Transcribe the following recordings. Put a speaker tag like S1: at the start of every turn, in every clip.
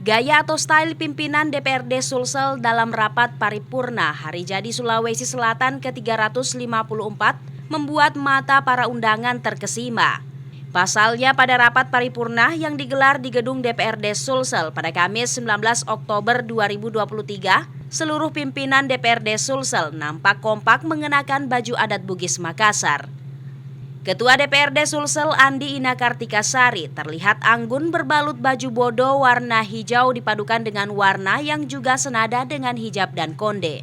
S1: Gaya atau style pimpinan DPRD Sulsel dalam rapat paripurna Hari Jadi Sulawesi Selatan ke-354 membuat mata para undangan terkesima. Pasalnya pada rapat paripurna yang digelar di gedung DPRD Sulsel pada Kamis 19 Oktober 2023, seluruh pimpinan DPRD Sulsel nampak kompak mengenakan baju adat Bugis Makassar. Ketua DPRD Sulsel Andi Ina Kartikasari terlihat anggun berbalut baju bodo warna hijau dipadukan dengan warna yang juga senada dengan hijab dan konde.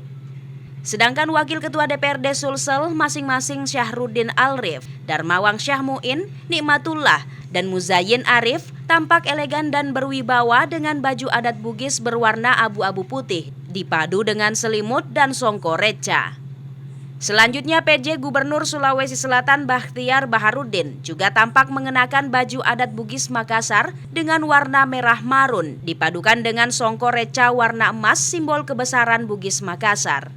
S1: Sedangkan Wakil Ketua DPRD Sulsel masing-masing Syahrudin Alrif, Darmawang Syahmuin, Nikmatullah, dan Muzayyin Arif tampak elegan dan berwibawa dengan baju adat Bugis berwarna abu-abu putih, dipadu dengan selimut dan songko reca. Selanjutnya PJ Gubernur Sulawesi Selatan Bakhtiar Baharudin juga tampak mengenakan baju adat Bugis Makassar dengan warna merah marun dipadukan dengan songko reca warna emas simbol kebesaran Bugis Makassar.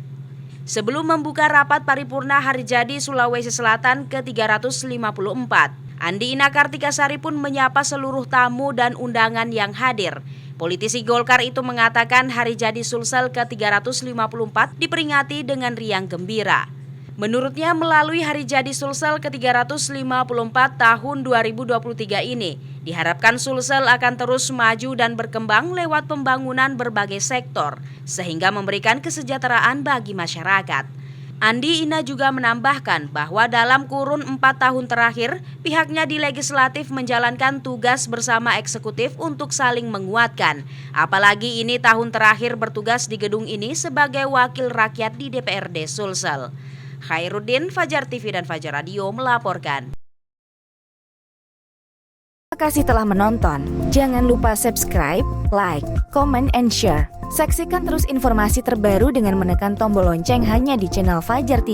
S1: Sebelum membuka rapat paripurna Hari Jadi Sulawesi Selatan ke-354, Andi Ina Kartikasari pun menyapa seluruh tamu dan undangan yang hadir. Politisi Golkar itu mengatakan Hari Jadi Sulsel ke-354 diperingati dengan riang gembira. Menurutnya melalui Hari Jadi Sulsel ke-354 tahun 2023 ini, diharapkan Sulsel akan terus maju dan berkembang lewat pembangunan berbagai sektor, sehingga memberikan kesejahteraan bagi masyarakat. Andi Ina juga menambahkan bahwa dalam kurun 4 tahun terakhir, pihaknya di legislatif menjalankan tugas bersama eksekutif untuk saling menguatkan. Apalagi ini tahun terakhir bertugas di gedung ini sebagai wakil rakyat di DPRD Sulsel. Khairuddin, Fajar TV dan Fajar Radio melaporkan.
S2: Terima kasih telah menonton. Jangan lupa subscribe, like, comment, and share. Saksikan terus informasi terbaru dengan menekan tombol lonceng hanya di channel Fajar TV.